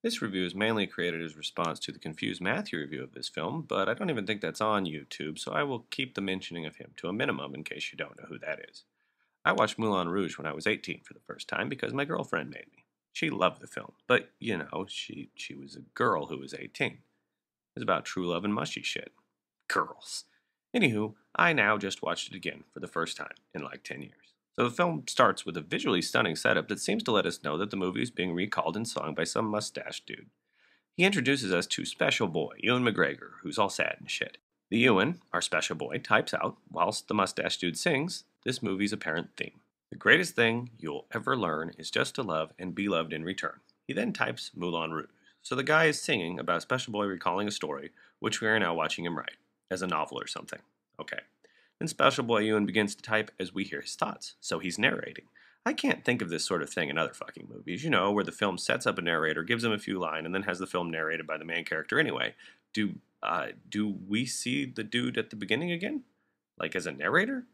This review is mainly created as response to the confused Matthew review of this film, but I don't even think that's on YouTube, so I will keep the mentioning of him to a minimum in case you don't know who that is. I watched Moulin Rouge when I was 18 for the first time because my girlfriend made me. She loved the film, but, she was a girl who was 18. It was about true love and mushy shit. Girls. Anywho, I now just watched it again for the first time in like 10 years. So the film starts with a visually stunning setup that seems to let us know that the movie is being recalled and sung by some mustache dude. He introduces us to Special Boy, Ewan McGregor, who's all sad and shit. The Ewan, our special boy, types out, whilst the mustache dude sings, this movie's apparent theme. The greatest thing you'll ever learn is just to love and be loved in return. He then types Moulin Rouge. So the guy is singing about Special Boy recalling a story, which we are now watching him write, as a novel or something. Okay. Then Special Boy Ewan begins to type as we hear his thoughts, so he's narrating. I can't think of this sort of thing in other fucking movies, where the film sets up a narrator, gives him a few lines, and then has the film narrated by the main character anyway. Do we see the dude at the beginning again? Like as a narrator?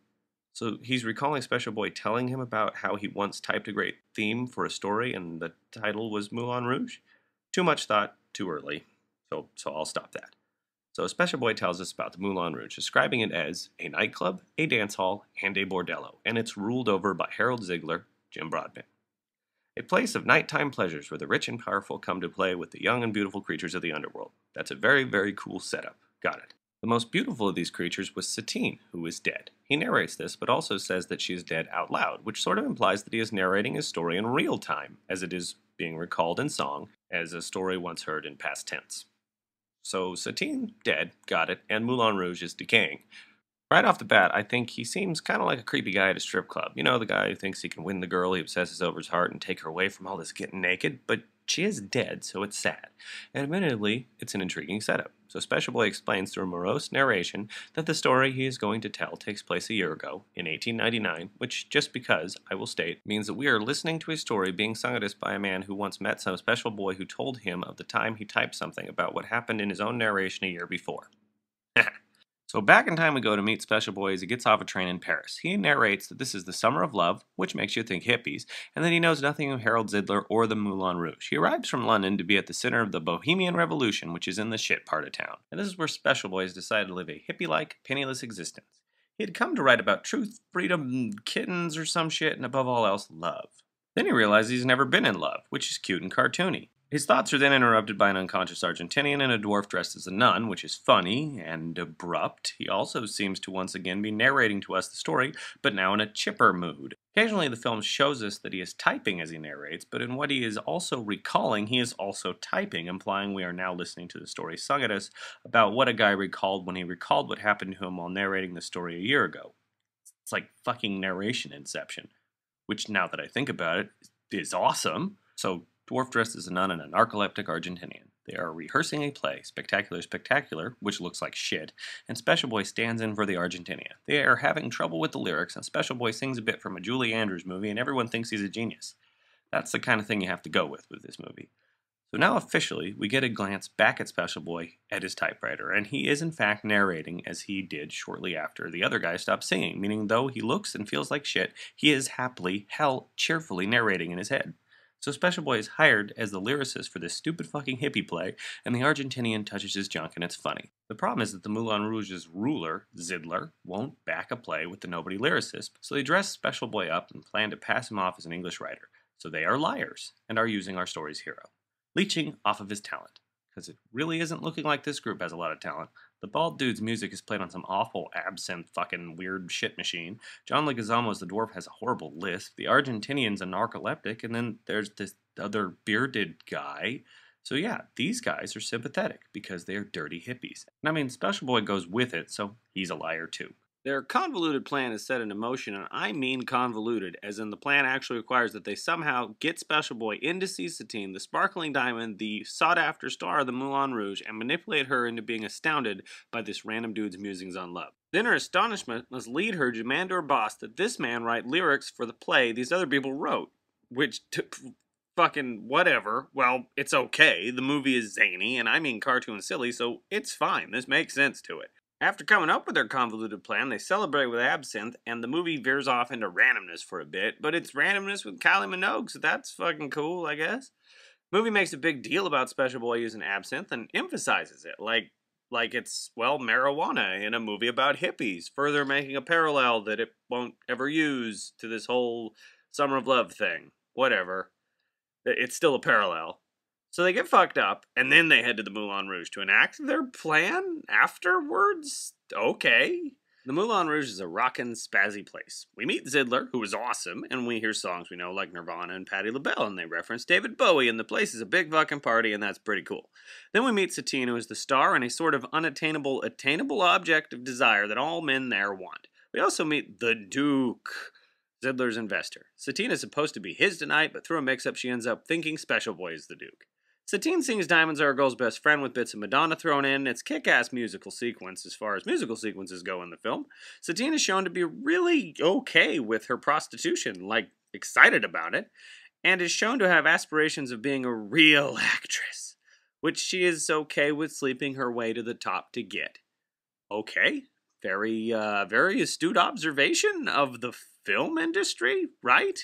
So he's recalling Special Boy telling him about how he once typed a great theme for a story and the title was Moulin Rouge? Too much thought, too early. So I'll stop that. So Special Boy tells us about the Moulin Rouge, describing it as a nightclub, a dance hall, and a bordello, and it's ruled over by Harold Ziegler, Jim Broadbent. A place of nighttime pleasures where the rich and powerful come to play with the young and beautiful creatures of the underworld. That's a very, very cool setup. Got it. The most beautiful of these creatures was Satine, who is dead. He narrates this, but also says that she is dead out loud, which sort of implies that he is narrating his story in real time, as it is being recalled in song, as a story once heard in past tense. So Satine, dead, got it, and Moulin Rouge is decaying. Right off the bat, I think he seems kind of like a creepy guy at a strip club. The guy who thinks he can win the girl he obsesses over his heart and take her away from all this getting naked, but she is dead, so it's sad. And admittedly, it's an intriguing setup. So Special Boy explains through morose narration that the story he is going to tell takes place a year ago, in 1899, which, just because, I will state, means that we are listening to a story being sung at us by a man who once met some special boy who told him of the time he typed something about what happened in his own narration a year before. So back in time we go to meet Special Boy as he gets off a train in Paris. He narrates that this is the summer of love, which makes you think hippies, and that he knows nothing of Harold Ziegler or the Moulin Rouge. He arrives from London to be at the center of the Bohemian Revolution, which is in the shit part of town. And this is where Special Boy has decided to live a hippie-like, penniless existence. He had come to write about truth, freedom, kittens or some shit, and above all else, love. Then he realizes he's never been in love, which is cute and cartoony. His thoughts are then interrupted by an unconscious Argentinian and a dwarf dressed as a nun, which is funny and abrupt. He also seems to once again be narrating to us the story, but now in a chipper mood. Occasionally the film shows us that he is typing as he narrates, but in what he is also recalling, he is also typing, implying we are now listening to the story sung at us about what a guy recalled when he recalled what happened to him while narrating the story a year ago. It's like fucking narration inception, which now that I think about it, is awesome. So dwarf dressed as a nun and a narcoleptic Argentinian. They are rehearsing a play, Spectacular Spectacular, which looks like shit, and Special Boy stands in for the Argentinia. They are having trouble with the lyrics, and Special Boy sings a bit from a Julie Andrews movie, and everyone thinks he's a genius. That's the kind of thing you have to go with this movie. So now officially, we get a glance back at Special Boy at his typewriter, and he is in fact narrating as he did shortly after the other guy stopped singing, meaning though he looks and feels like shit, he is happily, cheerfully narrating in his head. So Special Boy is hired as the lyricist for this stupid fucking hippie play, and the Argentinian touches his junk and it's funny. The problem is that the Moulin Rouge's ruler, Zidler, won't back a play with the nobody lyricist, so they dress Special Boy up and plan to pass him off as an English writer. So they are liars, and are using our story's hero, leeching off of his talent. Because it really isn't looking like this group has a lot of talent. The bald dude's music is played on some awful absinthe fucking weird shit machine. John Leguizamo's the dwarf has a horrible lisp. The Argentinian's a narcoleptic, and then there's this other bearded guy. So yeah, these guys are sympathetic because they are dirty hippies. And I mean, Special Boy goes with it, so he's a liar too. Their convoluted plan is set into motion, and I mean convoluted, as in the plan actually requires that they somehow get Special Boy into Satine, the sparkling diamond, the sought-after star of the Moulin Rouge, and manipulate her into being astounded by this random dude's musings on love. Then her astonishment must lead her to demand to her boss that this man write lyrics for the play these other people wrote, which fucking whatever. Well, it's okay. The movie is zany, and I mean cartoon silly, so it's fine. This makes sense to it. After coming up with their convoluted plan, they celebrate with absinthe, and the movie veers off into randomness for a bit, but it's randomness with Kylie Minogue, so that's fucking cool, I guess. Movie makes a big deal about Special Boy using absinthe and emphasizes it, like it's, well, marijuana in a movie about hippies, further making a parallel that it won't ever use to this whole Summer of Love thing. Whatever. It's still a parallel. So they get fucked up, and then they head to the Moulin Rouge to enact their plan afterwards? Okay. The Moulin Rouge is a rockin' spazzy place. We meet Zidler, who is awesome, and we hear songs we know like Nirvana and Patti LaBelle, and they reference David Bowie, and the place is a big fucking party, and that's pretty cool. Then we meet Satine, who is the star and a sort of unattainable, attainable object of desire that all men there want. We also meet the Duke, Zidler's investor. Satine is supposed to be his tonight, but through a mix-up she ends up thinking Special Boy is the Duke. Satine sings Diamonds Are a Girl's Best Friend with bits of Madonna thrown in. It's kick-ass musical sequence as far as musical sequences go in the film. Satine is shown to be really okay with her prostitution, like excited about it, and is shown to have aspirations of being a real actress, which she is okay with sleeping her way to the top to get. Okay, very astute observation of the film industry, right?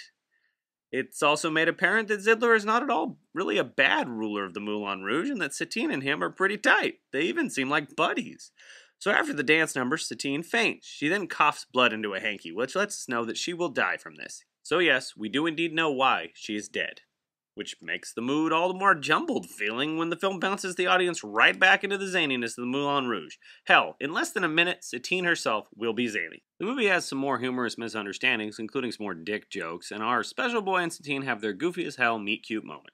It's also made apparent that Zidler is not at all really a bad ruler of the Moulin Rouge, and that Satine and him are pretty tight. They even seem like buddies. So after the dance number, Satine faints. She then coughs blood into a hanky, which lets us know that she will die from this. So yes, we do indeed know why she is dead, which makes the mood all the more jumbled feeling when the film bounces the audience right back into the zaniness of the Moulin Rouge. Hell, in less than a minute, Satine herself will be zany. The movie has some more humorous misunderstandings, including some more dick jokes, and our Special Boy and Satine have their goofy as hell meet-cute moment.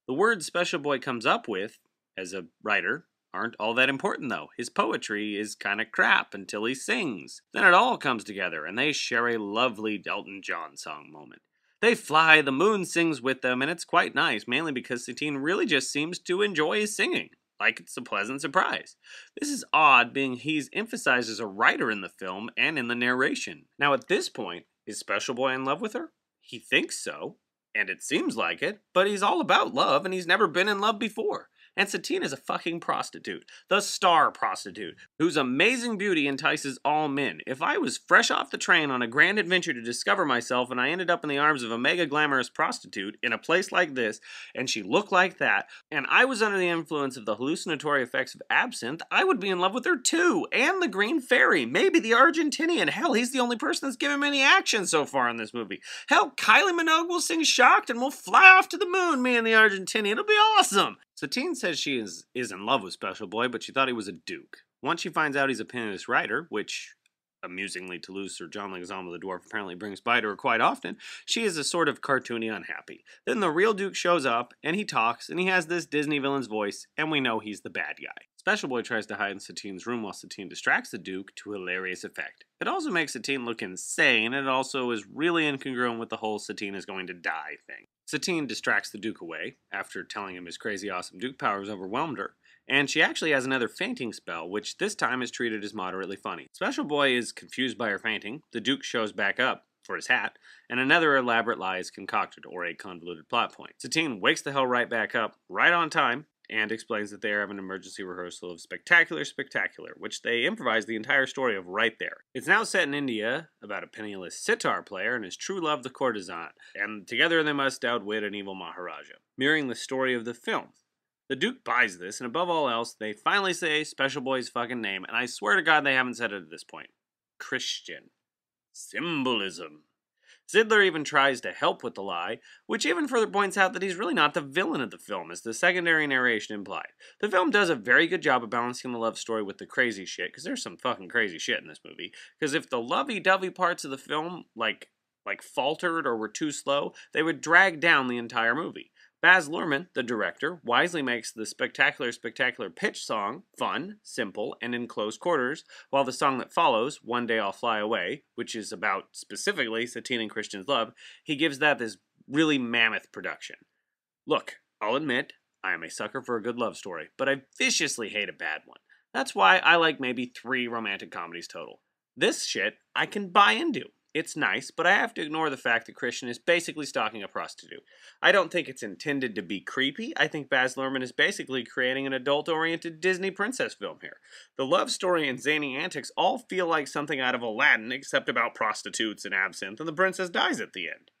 The words Special Boy comes up with, as a writer, aren't all that important though. His poetry is kinda crap until he sings. Then it all comes together, and they share a lovely Elton John song moment. They fly, the moon sings with them, and it's quite nice, mainly because Satine really just seems to enjoy his singing. Like it's a pleasant surprise. This is odd, being he's emphasized as a writer in the film and in the narration. Now at this point, is Special Boy in love with her? He thinks so, and it seems like it, but he's all about love, and he's never been in love before. And Satine is a fucking prostitute. The star prostitute, whose amazing beauty entices all men. If I was fresh off the train on a grand adventure to discover myself and I ended up in the arms of a mega glamorous prostitute in a place like this, and she looked like that, and I was under the influence of the hallucinatory effects of absinthe, I would be in love with her too. And the Green Fairy, maybe the Argentinian. Hell, he's the only person that's given me any action so far in this movie. Hell, Kylie Minogue will sing Shocked and we'll fly off to the moon, me and the Argentinian. It'll be awesome. Satine says she is in love with Special Boy, but she thought he was a duke. Once she finds out he's a penniless writer, which, amusingly Toulouse or John Leguizamo the Dwarf apparently brings by to her quite often, she is a sort of cartoony unhappy. Then the real duke shows up, and he talks, and he has this Disney villain's voice, and we know he's the bad guy. Special Boy tries to hide in Satine's room while Satine distracts the duke to hilarious effect. It also makes Satine look insane, and it also is really incongruent with the whole Satine is going to die thing. Satine distracts the Duke away, after telling him his crazy awesome Duke powers overwhelmed her, and she actually has another fainting spell, which this time is treated as moderately funny. Special Boy is confused by her fainting, the Duke shows back up for his hat, and another elaborate lie is concocted, or a convoluted plot point. Satine wakes the hell right back up, right on time, and explains that they are having an emergency rehearsal of Spectacular, which they improvise the entire story of right there. It's now set in India, about a penniless sitar player and his true love, the courtesan, and together they must outwit an evil Maharaja, mirroring the story of the film. The Duke buys this, and above all else, they finally say Special Boy's fucking name, and I swear to God they haven't said it at this point. Christian. Symbolism. Zidler even tries to help with the lie, which even further points out that he's really not the villain of the film, as the secondary narration implied. The film does a very good job of balancing the love story with the crazy shit, because there's some fucking crazy shit in this movie. Because if the lovey-dovey parts of the film, like faltered or were too slow, they would drag down the entire movie. Baz Luhrmann, the director, wisely makes the Spectacular pitch song fun, simple, and in close quarters, while the song that follows, One Day I'll Fly Away, which is about specifically Satine and Christian's love, he gives that this really mammoth production. Look, I'll admit, I am a sucker for a good love story, but I viciously hate a bad one. That's why I like maybe 3 romantic comedies total. This shit I can buy into. It's nice, but I have to ignore the fact that Christian is basically stalking a prostitute. I don't think it's intended to be creepy. I think Baz Luhrmann is basically creating an adult-oriented Disney princess film here. The love story and zany antics all feel like something out of Aladdin, except about prostitutes and absinthe, and the princess dies at the end.